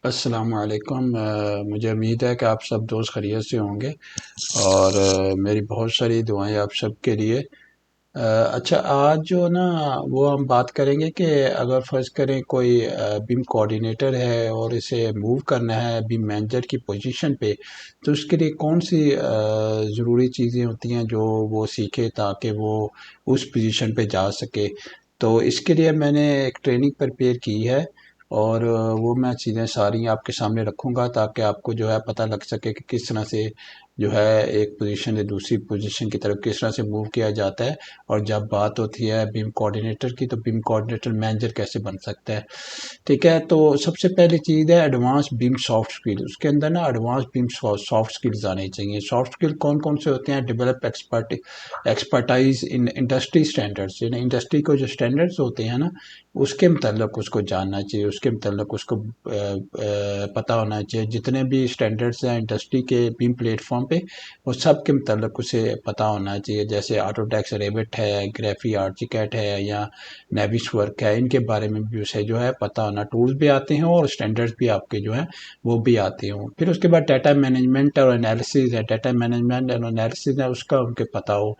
अस्सलाम वालेकुम। मुझे उम्मीद है कि आप सब दोस्त खैरियत से होंगे और मेरी बहुत सारी दुआएं आप सब के लिए। अच्छा, आज जो ना वो हम बात करेंगे कि अगर फ़र्ज़ करें कोई बीम कोऑर्डिनेटर है और इसे मूव करना है बीम मैनेजर की पोजीशन पे, तो उसके लिए कौन सी ज़रूरी चीज़ें होती हैं जो वो सीखे ताकि वो उस पोजीशन पे जा सके। तो इसके लिए मैंने एक ट्रेनिंग प्रिपेयर की है और वो मैं चीज़ें सारी आपके सामने रखूँगा ताकि आपको जो है पता लग सके कि किस तरह से जो है एक पोजीशन से दूसरी पोजीशन की तरफ किस तरह से मूव किया जाता है। और जब बात होती है बीम कोऑर्डिनेटर की, तो बीम कोऑर्डिनेटर मैनेजर कैसे बन सकता है। ठीक है, तो सबसे पहली चीज़ है एडवांस बीम सॉफ्ट स्किल। उसके अंदर ना एडवांस बीम सॉफ्ट स्किल्स आने चाहिए। सॉफ्ट स्किल कौन कौन से होते हैं? Develop expertise in industry standards, यानी इंडस्ट्री को जो स्टैंडर्ड्स होते हैं ना, उसके मतलब उसको जानना चाहिए, उसके मतलब उसको पता होना चाहिए। जितने भी स्टैंडर्ड्स हैं इंडस्ट्री के बीम प्लेटफॉर्म पे, वो सब के मतलब उसे पता होना चाहिए। जैसे ऑटोडेस्क रेविट है, ग्राफी आर्चिकैड है या नेविस वर्क है, इनके बारे में भी उसे जो है पता होना। टूल्स भी आते हैं और स्टैंडर्ड्स भी आपके जो है वो भी आते हों। फिर उसके बाद डाटा मैनेजमेंट और एनालिसिस है। डाटा मैनेजमेंट और एनालिसिस है, उसका उनके पता हो।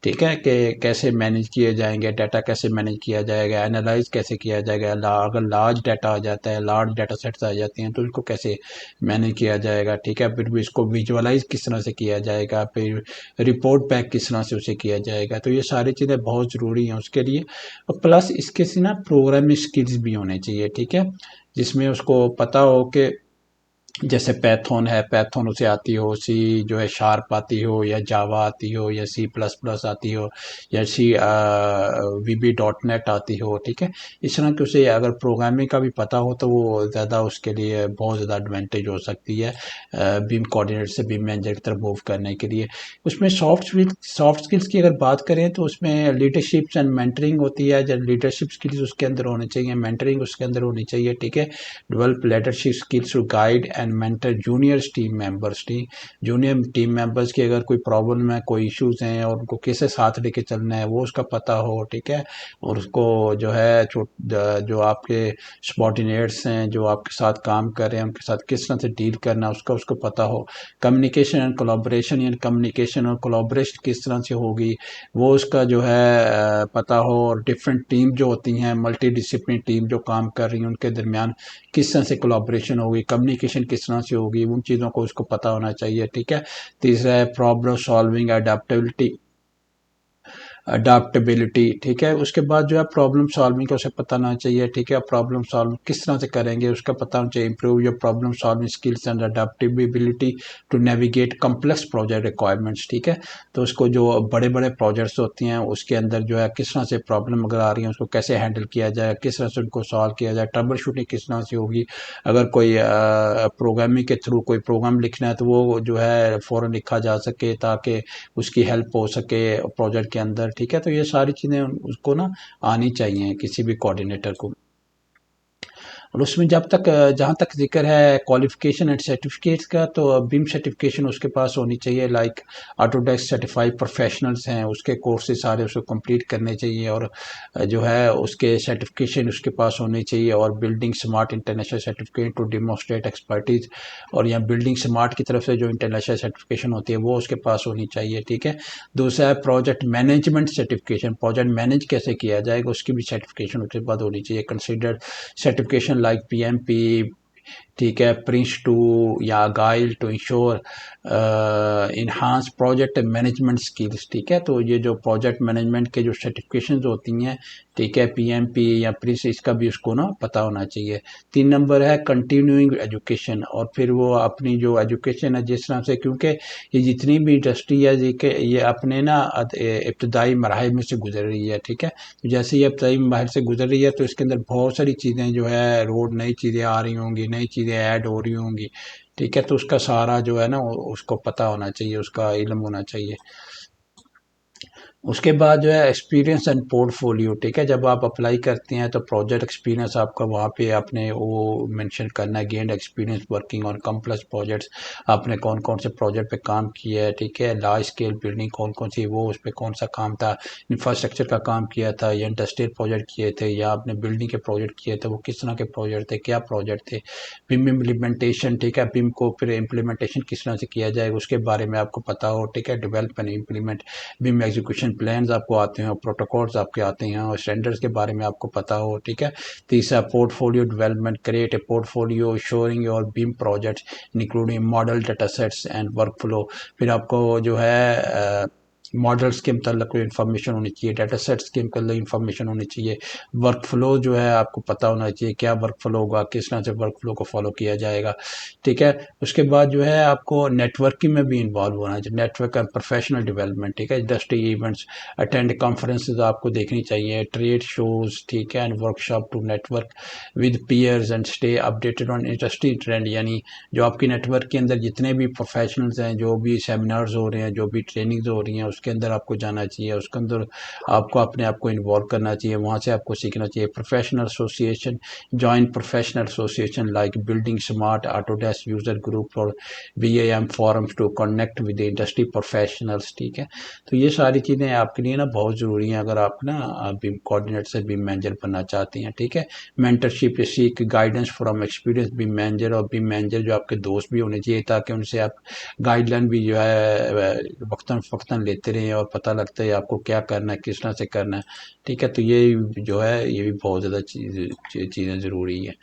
ठीक है, कि कैसे मैनेज किए जाएंगे डाटा, कैसे मैनेज किया जाएगा, एनालाइज कैसे किया जाएगा। अगर लार्ज डाटा आ जाता है, लार्ज डाटा सेट्स आ जाते हैं, तो उसको कैसे मैनेज किया जाएगा। ठीक है, फिर भी इसको विजुअलाइज किस तरह से किया जाएगा, फिर रिपोर्ट बैक किस तरह से उसे किया जाएगा। तो ये सारी चीज़ें बहुत ज़रूरी हैं उसके लिए। और प्लस इसके से ना प्रोग्रामिंग स्किल्स भी होने चाहिए। ठीक है, जिसमें उसको पता हो कि जैसे पैथन है, पैथन उसे आती हो, सी जो है शार्प आती हो, या जावा आती हो, या सी प्लस प्लस आती हो, या सी वीबी डॉट नेट आती हो। ठीक है, इस तरह के उसे अगर प्रोग्रामिंग का भी पता हो तो वो ज़्यादा उसके लिए बहुत ज़्यादा एडवांटेज हो सकती है बीम कोऑर्डिनेटर से बीम मैनेजर की तरफ मूव करने के लिए। उसमें सॉफ्ट स्किल्स की अगर बात करें तो उसमें लीडरशिप एंड मेंटरिंग होती है। जब लीडरशिप स्किल्स उसके अंदर होनी चाहिए, मेंटरिंग उसके अंदर होनी चाहिए। ठीक है, develop leadership skills to guide and mentor junior team members। Junior team members की अगर कोई प्रॉब्लम है, कोई इश्यूज हैं और उनको कैसे साथ लेके चलना है वो उसका पता हो। ठीक है, और उसको जो है जो आपके सबॉर्डिनेट्स हैं जो आपके साथ काम कर रहे हैं उनके साथ किस तरह से डील करना है उसका उसको पता हो। कम्युनिकेशन एंड कोलाब्रेशन, यानी कम्युनिकेशन और कोलाब्रेशन किस तरह से होगी वो उसका जो है पता हो। और डिफरेंट टीम जो होती हैं, मल्टी डिसिप्लिन टीम जो काम कर रही हैं, उनके दरमियान किस तरह से कोलाब्रेशन होगी, कम्युनिकेशन किस तरह से होगी, उन चीज़ों को उसको पता होना चाहिए। ठीक है, तीसरा है प्रॉब्लम सॉल्विंग अडेप्टेबिलिटी। अडाप्टेबिलिटी, ठीक है, उसके बाद जो है प्रॉब्लम सॉल्विंग का उसे पता होना चाहिए। ठीक है, प्रॉब्लम सॉल्व किस तरह से करेंगे उसका पता होना चाहिए। Improve your problem solving skills and adaptability to navigate complex project requirements. ठीक है, तो उसको जो बड़े बड़े प्रोजेक्ट्स होती हैं उसके अंदर जो है किस तरह से प्रॉब्लम अगर आ रही है उसको कैसे हैंडल किया जाए, किस तरह से उनको सॉल्व किया जाए, ट्रबल शूटिंग किस तरह से होगी। अगर कोई प्रोग्रामिंग के थ्रू कोई प्रोग्राम लिखना है तो वो जो है फ़ौरन लिखा जा सके ताकि उसकी हेल्प हो सके प्रोजेक्ट के अंदर। ठीक है, तो ये सारी चीज़ें उसको ना आनी चाहिए किसी भी कोऑर्डिनेटर को। और उसमें जब तक जहाँ तक जिक्र है क्वालिफिकेशन एंड सर्टिफिकेट्स का, तो बीम सर्टिफिकेशन उसके पास होनी चाहिए। लाइक ऑटोडेस्क सर्टिफाइड प्रोफेशनल्स हैं, उसके कोर्सेज सारे उसको कंप्लीट करने चाहिए। और जो है उसके सर्टिफिकेशन उसके पास होनी चाहिए। और building smart international certificate to demonstrate expertise, और यहाँ बिल्डिंग स्मार्ट की तरफ से जो इंटरनेशनल सर्टिफिकेशन होती है वो उसके पास होनी चाहिए। ठीक है, दूसरा है project management certification. Project manage कैसे किया जाएगा उसकी भी सर्टिफिकेशन उसके बाद होनी चाहिए। कंसिडर सर्टिफिकेशन लाइक पीएमपी, ठीक है, प्रिंस टू या agile to ensure enhance project management skills. ठीक है, तो ये जो प्रोजेक्ट मैनेजमेंट के जो सर्टिफिकेशन होती हैं, ठीक है, पीएमपी या प्रिंस, इसका भी उसको ना पता होना चाहिए। 3 नंबर है कंटिन्यूइंग एजुकेशन। और फिर वो अपनी जो एजुकेशन है जिस तरह से, क्योंकि ये जितनी भी इंडस्ट्री है ये अपने ना इब्तदाई मराहल में से गुजर रही है। ठीक है, तो जैसे ये इब्तदाई मराहल से गुजर रही है तो इसके अंदर बहुत सारी चीज़ें जो है रोड नई चीज़ें आ रही होंगी, नई चीज़ें ऐड हो रही होंगी। ठीक है, तो उसका सारा जो है ना उसको पता होना चाहिए, उसका इल्म होना चाहिए। उसके बाद जो है एक्सपीरियंस एंड पोर्टफोलियो, ठीक है। जब आप अप्लाई करते हैं तो प्रोजेक्ट एक्सपीरियंस आपका वहाँ पे आपने वो मेंशन करना है, gained experience working on complex projects, आपने कौन कौन से प्रोजेक्ट पे काम किया है, ठीक है। लार्ज स्केल बिल्डिंग कौन कौन सी, वो उस पर कौन सा काम था, इंफ्रास्ट्रक्चर का काम किया था या इंडस्ट्रियल प्रोजेक्ट किए थे या आपने बिल्डिंग के प्रोजेक्ट किए थे, वो किस तरह के प्रोजेक्ट थे, क्या प्रोजेक्ट थे। बिम इम्प्लीमेंटेशन, ठीक है, बिम को फिर इम्प्लीमेंटेशन किस तरह से किया जाएगा उसके बारे में आपको पता हो, ठीक है। डेवलपमेंट इम्प्लीमेंट बिम एग्जीक्यूशन प्लान्स आपको आते हैं, प्रोटोकॉल्स आपके आते हैं और स्टैंडर्ड्स के बारे में आपको पता हो, ठीक है। तीसरा portfolio development, create a portfolio showing your BIM projects including model data sets and workflow. फिर आपको जो है मॉडल्स के मतलब कोई इन्फॉर्मेशन होनी चाहिए, डाटा सेट्स के मतलब इन्फॉर्मेशन होनी चाहिए, वर्क फ्लो जो है आपको पता होना चाहिए, क्या वर्क फ्लो होगा, किस तरह से वर्क फ्लो को फॉलो किया जाएगा, ठीक है। उसके बाद जो है आपको नेटवर्किंग में भी इन्वॉल्व होना चाहिए, नेटवर्क एंड प्रोफेशनल डेवलपमेंट, ठीक है। इंडस्ट्री इवेंट्स अटेंड, कॉन्फ्रेंसेज आपको देखनी चाहिए, ट्रेड शोज, ठीक है, and workshop to network with peers and stay updated on industry trend. यानी जो आपकी नेटवर्क के अंदर जितने भी प्रोफेशनल्स हैं, जो भी सेमिनार्स हो रहे हैं, जो भी ट्रेनिंग्स हो रही हैं, उसके अंदर आपको जाना चाहिए, उसके अंदर आपको अपने आप को इन्वॉल्व करना चाहिए, वहाँ से आपको सीखना चाहिए। Professional association, join professional association like building smart, Autodesk user group और BAM forums to connect with industry professionals, ठीक है। तो ये सारी चीज़ें आपके लिए ना बहुत ज़रूरी हैं अगर आप ना बीम कोऑर्डिनेटर से बीम मैनेजर बनना चाहते हैं, ठीक है। मेंटरशिप, सीख guidance from experience beam manager, और बीम मैनेजर जो आपके दोस्त भी होने चाहिए ताकि उनसे आप गाइडलाइन भी जो है वक्तन फ़क्तन लेते रहें और पता लगता है आपको क्या करना है, किस तरह से करना है, ठीक है। तो ये जो है ये भी बहुत ज़्यादा चीज़ें ज़रूरी है।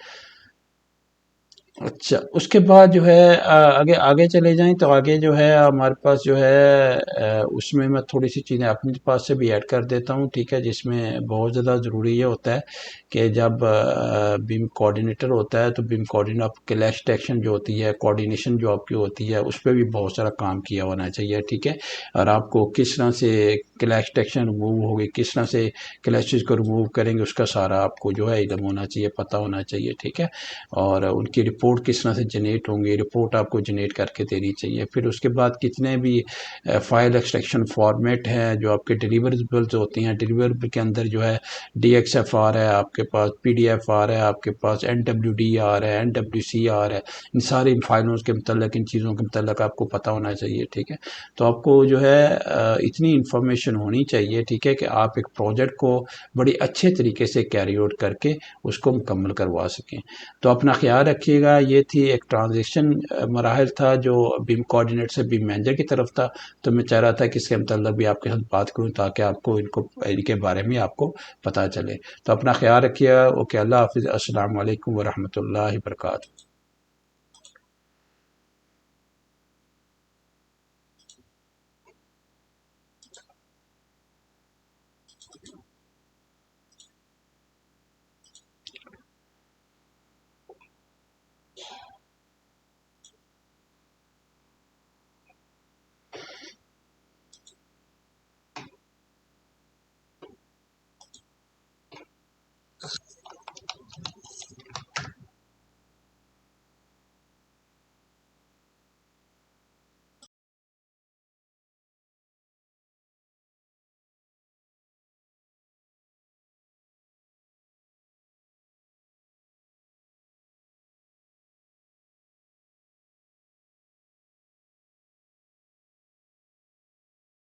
अच्छा, उसके बाद जो है आगे आगे चले जाएं तो आगे जो है हमारे पास जो है उसमें मैं थोड़ी सी चीज़ें अपने पास से भी ऐड कर देता हूं, ठीक है। जिसमें बहुत ज़्यादा ज़रूरी ये होता है कि जब बीम कोऑर्डिनेटर होता है तो बीम कोऑर्डिनेटर क्लैश डिटेक्शन जो होती है, कोऑर्डिनेशन जो आपकी होती है, उस पर भी बहुत सारा काम किया होना चाहिए, ठीक है। और आपको किस तरह से क्लैश डिटेक्शन रिमूव होगी, किस तरह से क्लैशेज को रिमूव करेंगे, उसका सारा आपको जो है इल्म होना चाहिए, पता होना चाहिए, ठीक है। और उनकी रिपोर्ट किस तरह से जनरेट होंगी, रिपोर्ट आपको जनरेट करके देनी चाहिए। फिर उसके बाद कितने भी फाइल एक्सट्रैक्शन फॉर्मेट हैं जो आपके डिलीवरेबल्स होती हैं, डिलीवरेबल के अंदर जो है DXF आ रहा है आपके पास, PDF आ रहा है आपके पास, NWD आ रहा है, NWC आ रहा है, इन सारी फाइलों के मतलब इन चीज़ों के मतलब आपको पता होना चाहिए, ठीक है। तो आपको जो है इतनी इंफॉर्मेशन होनी चाहिए, ठीक है, कि आप एक प्रोजेक्ट को बड़ी अच्छे तरीके से कैरी आउट करके उसको मुकम्मल करवा सकें। तो अपना ख्याल रखिएगा। ये थी एक ट्रांजिशन मराहल था जो बीम कोऑर्डिनेटर से बीम मैनेजर की तरफ था। तो मैं चाह रहा था कि इसके मतलब भी आपके साथ बात करूं ताकि आपको इनके बारे में आपको पता चले। तो अपना ख्याल रखिएगा। ओके, अल्लाह हाफिज़, अस्सलाम वालेकुम वरहमतुल्लाहि वबरकातुहू।